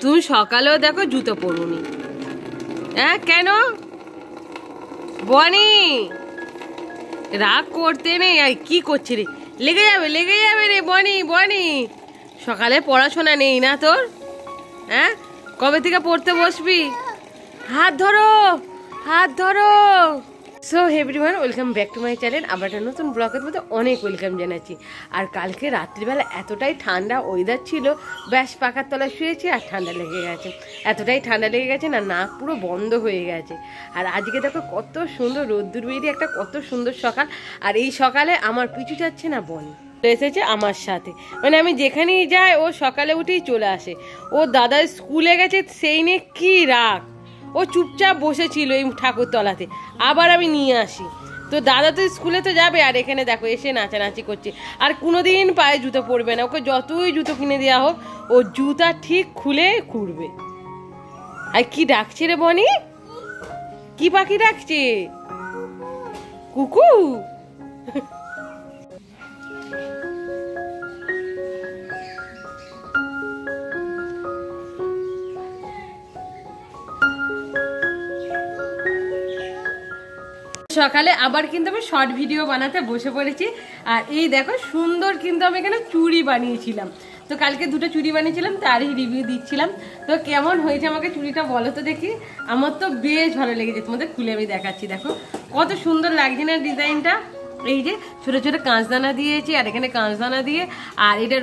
তুমি সকালেও দেখো জুতো পরুনি। হ্যাঁ কেন বনি? রাগ করতে নেই। কি করছি রে? লেগে যাবে রে বনি। বনি সকালে পড়াশোনা নেই না তোর? হ্যাঁ কবে থেকে পড়তে বসবি? হাত ধরো হাত ধরো। So everyone, welcome back to my channel. আবার একটা নতুন ব্লগের মধ্যে অনেক ওয়েলকাম জানাচ্ছি। আর কালকে রাত্রিবেলা এতটাই ঠান্ডা ওয়েদার ছিল, ব্যাস পাখার তলায় শুয়েছি আর ঠান্ডা লেগে গেছে। এতটাই ঠান্ডা লেগে গেছে না, নাক পুরো বন্ধ হয়ে গেছে। আর আজকে দেখো কত সুন্দর রোদ্দুর বেরিয়ে একটা কত সুন্দর সকাল। আর এই সকালে আমার পিছু যাচ্ছে না বনি, এসেছে আমার সাথে। মানে আমি যেখানেই যাই ও সকালে উঠেই চলে আসে। ও দাদা স্কুলে গেছে সেই নিয়ে কি রাগ। ও চুপচাপ বসেছিল এই ঠাকুরতলাতে, আবার আমি নিয়ে আসি। তো দাদা তো স্কুলে তো যাবে, আর এখানে দেখো এসে নাচানাচি করছে। আর কোনোদিন পায়ে জুতো পরবে না, ওকে যতই জুতো কিনে দেওয়া হোক ও জুতা ঠিক খুলে ঘুরবে। আর কি ডাকছে রে বনি? কি পাখি ডাকছে? কুকু? সকালে আবার কিন্তু আমি শর্ট ভিডিও বানাতে বসে পড়েছি। আর এই দেখো সুন্দর কিন্তু আমি এখানে চুড়ি বানিয়েছিলাম। তো কালকে দুটো চুড়ি বানিয়েছিলাম, তারই রিভিউ দিচ্ছিলাম। তো কেমন হয়েছে আমাকে চুড়িটা বলো তো দেখি। আমার তো বেশ ভালো লেগেছে, তোমাদের খুলে আমি দেখাচ্ছি। দেখো কত সুন্দর লাগছে না ডিজাইনটা। এই যে ছোট ছোট কাঁচদানা দিয়েছি, আর এখানে কাঁচদানা দিয়ে, আর এটা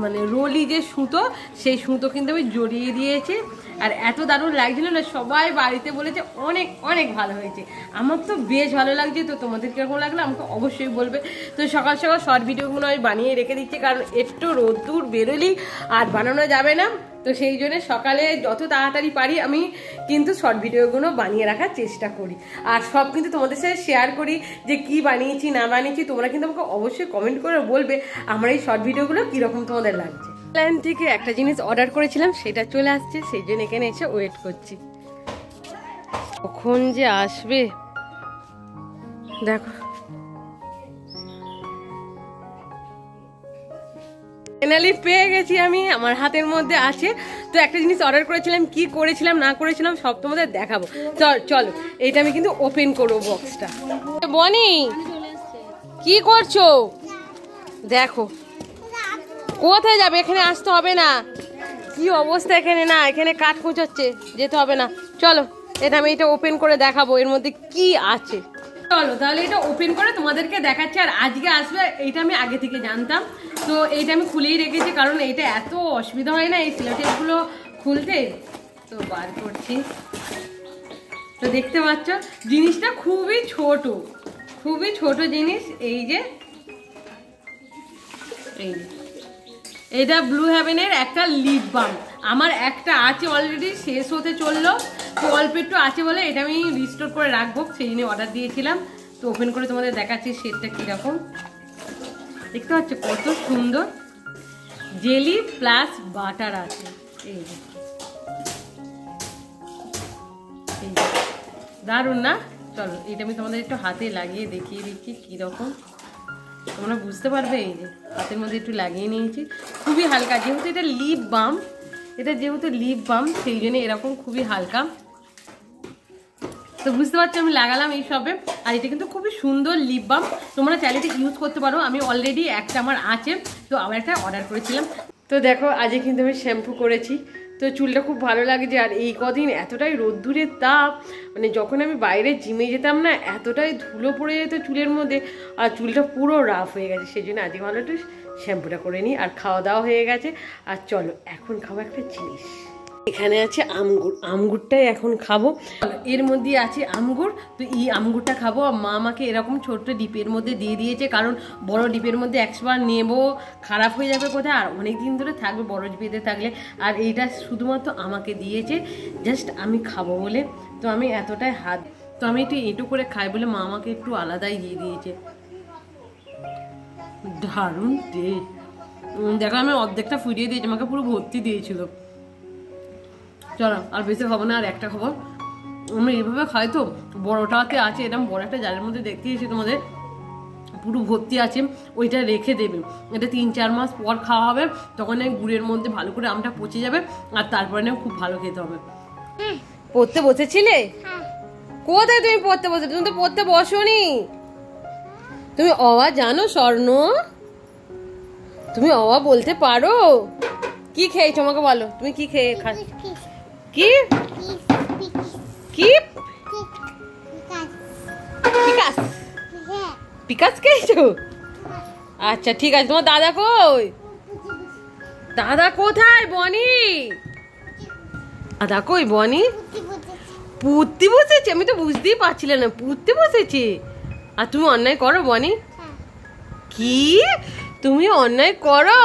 মানে রোলি যে সুতো, সেই সুতো কিন্তু আমি জড়িয়ে দিয়েছি। আর এত দারুণ লাগছিল না, সবাই বাড়িতে বলেছে অনেক অনেক ভালো হয়েছে। আমার তো বেশ ভালো লাগছে। তো তোমাদের কিরকম লাগলো আমাকে অবশ্যই বলবে। তো সকাল সকাল শর্ট ভিডিওগুলো আমি বানিয়ে রেখে দিচ্ছি, কারণ একটু রোদ্দুর বেরোলি আর বানানো যাবে না। তো সেই জন্য সকালে যত তাড়াতাড়ি পারি আমি কিন্তু শর্ট ভিডিওগুলো বানিয়ে রাখার চেষ্টা করি। আর সব কিন্তু তোমাদের সাথে শেয়ার করি যে কি বানিয়েছি না বানিয়েছি। তোমরা কিন্তু আমাকে অবশ্যই কমেন্ট করে বলবে আমার এই শর্ট ভিডিওগুলো কীরকম তোমাদের লাগছে। অনলাইন থেকে একটা জিনিস অর্ডার করেছিলাম, সেটা চলে আসছে, সেই জন্য এখানে এসে ওয়েট করছি কখন যে আসবে। দেখো ফাইনালি পেয়ে গেছি আমি, আমার হাতের মধ্যে আছে। তো একটা জিনিস অর্ডার করেছিলাম, কি করেছিলাম না করেছিলাম সব তোমাদের দেখাবো। চলো এইটা আমি কিন্তু ওপেন করবো বক্সটা। বনি কি করছো? দেখো কোথায় যাবে, এখানে আসতে হবে না। কি অবস্থা এখানে, না এখানে কাঠ খোঁচাচ্ছে, যেতে হবে না। চলো এটা আমি এটা ওপেন করে দেখাবো এর মধ্যে কি আছে। চলো তাহলে এটা ওপেন করে তোমাদেরকে দেখাচ্ছি। আর আজকে আসবে এইটা আমি আগে থেকে জানতাম, তো এইটা আমি খুলেই রেখেছি, কারণ এটা এত অসুবিধা হয় না এই সিলোটেপগুলো খুলতে। তো বার করছি। তো দেখতে পাচ্ছ জিনিসটা খুবই ছোট জিনিস। এই যে এটা ব্লু হেভেনের একটা লিপ বাম। আমার একটা আছে অলরেডি, শেষ হতে চললো। তো অল্প একটু আছে বলে এটা আমি রিস্টোর করে রাখবো, সেই জন্য অর্ডার দিয়েছিলাম। তো ওপেন করে তোমাদের দেখাচ্ছি শেডটা কীরকম। দেখতে পাচ্ছ কত সুন্দর, জেলি প্লাস বাটার আছে। এই যে দারুণ না? চলো এটা আমি তোমাদের একটু হাতে লাগিয়ে দেখিয়ে দিচ্ছি কীরকম, তোমরা বুঝতে পারবে। এই যে হাতের মধ্যে একটু লাগিয়ে নিয়েছি, খুবই হালকা। যেহেতু এটা লিপ বাম, সেই জন্য এরকম খুবই হালকা। তো বুঝতে পারছো আমি লাগালাম এই সবে। আর এটা কিন্তু খুবই সুন্দর লিপ বাম, তোমরা চাইলে এটা ইউজ করতে পারো। আমি অলরেডি একটা আমার আছে, তো আবার একটা অর্ডার করেছিলাম। তো দেখো আজকে কিন্তু আমি শ্যাম্পু করেছি, তো চুলটা খুব ভালো লাগছে। আর এই কদিন এতটাই রোদ্দুরের তাপ, মানে যখন আমি বাইরে জিমে যেতাম না, এতটাই ধুলো পড়ে যেত চুলের মধ্যে, আর চুলটা পুরো রাফ হয়ে গেছে। সেই জন্য আজকে ভালো একটু শ্যাম্পুটা করে নিই। আর খাওয়া দাওয়া হয়ে গেছে। আর চলো এখন খাবো একটা জিনিস। এখানে আছে আমগুরটাই এখন খাবো। এর মধ্যে আছে আমগুর, তো এই আমগুরটা খাবো। মা আমাকে এরকম ছোট্ট ডিপের মধ্যে দিয়ে দিয়েছে, কারণ বড় ডিপের মধ্যে একবার নেবো খারাপ হয়ে যাবে কোথায়, আর অনেক দিন ধরে থাকবে বড় ডিপেতে থাকলে। আর এইটা শুধুমাত্র আমাকে দিয়েছে জাস্ট আমি খাবো বলে। তো আমি এতটাই তো আমি একটু এঁটো করে খাই বলে মা আমাকে একটু আলাদাই দিয়ে দিয়েছে। দারুণ টেস্ট। দেখো আমি অর্ধেকটা ফুটিয়ে দিয়েছি, আমাকে পুরো ভর্তি দিয়েছিল। চলো আর বেশি খাবো না, আর একটা খাবো। আমি এইভাবে খাই। তো বড়টাতে আছে এরকম বড় একটা জারের মধ্যে দেখতে এসে তোমাদের, পুরো ভর্তি আছে, ওইটা রেখে দেবে। এটা 3-4 মাস পর খাওয়া হবে, তখন এই গুড়ের মধ্যে ভালো করে আমটা পচে যাবে, আর তারপরে খুব ভালো খেতে হবে। পড়তে বসেছিলে? কোথায় তুমি পড়তে বসে? তুমি তো পড়তে বসোনি। তুমি অওয়া জানো স্বর্ণ? তুমি অওয়া বলতে পারো? কি খেয়েছো আমাকে বলো, তুমি কি খেয়ে খাস? কি কি পিকাস? পিকাস খেয়েছো? আচ্ছা ঠিক আছে। তোমার দাদা কই? দাদা কোথায় বনি? দাদা কই বনি? পুঁততে বসেছে? আমি তো বুঝতেই পারছিলাম না, পুঁততে বসেছে। আর তুমি অন্যায় করো বনি? কি তুমি অন্যায় করো?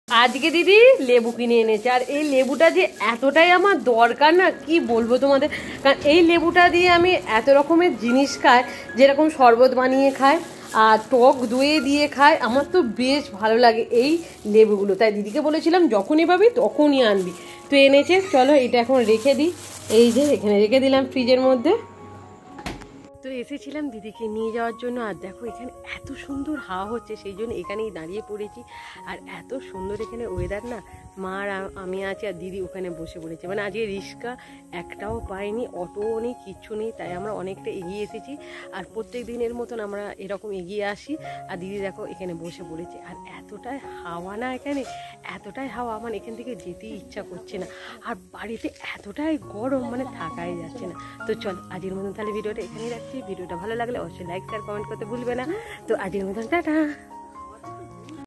আজকে দিদি লেবু কিনে এনেছে, আর এই লেবুটা যে এতটাই আমার দরকার না, কি বলবো তোমাদের। কারণ এই লেবুটা দিয়ে আমি এত রকমের জিনিস খাই, যেরকম শরবত বানিয়ে খাই আর টক দইয়ে দিয়ে খাই, আমার তো বেশ ভালো লাগে এই লেবুগুলো। তাই দিদিকে বলেছিলাম যখনই পাবি তখনই আনবি, তো এনেছে। চলো এটা এখন রেখে দিই, এই যে এখানে রেখে দিলাম ফ্রিজের মধ্যে। তো এসেছিলাম দিদিকে নিয়ে যাওয়ার জন্য, আর দেখো এখানে এত সুন্দর হাওয়া হচ্ছে, সেই জন্য এখানেই দাঁড়িয়ে পড়েছি। আর এত সুন্দর এখানে ওয়েদার না, মা আর আমি আছি, আর দিদি ওখানে বসে পড়েছে। মানে আজকে রিক্সা একটাও পাইনি, অটোও নেই, কিচ্ছু নেই, তাই আমরা অনেকটা এগিয়ে এসেছি। আর প্রত্যেক দিনের মতন আমরা এরকম এগিয়ে আসি, আর দিদি দেখো এখানে বসে পড়েছে। আর এতটাই হাওয়া না এখানে, এতটাই হাওয়া, আমার এখান থেকে যেতেই ইচ্ছা করছে না। আর বাড়িতে এতটাই গরম, মানে থাকাই যাচ্ছে না। তো চল আজকের মতন তাহলে ভিডিওটা এখানেই রাখছি। ভিডিওটা ভালো লাগলে অবশ্যই লাইক শেয়ার কমেন্ট করতে ভুলবে না। তো আজকের মতন টাটা।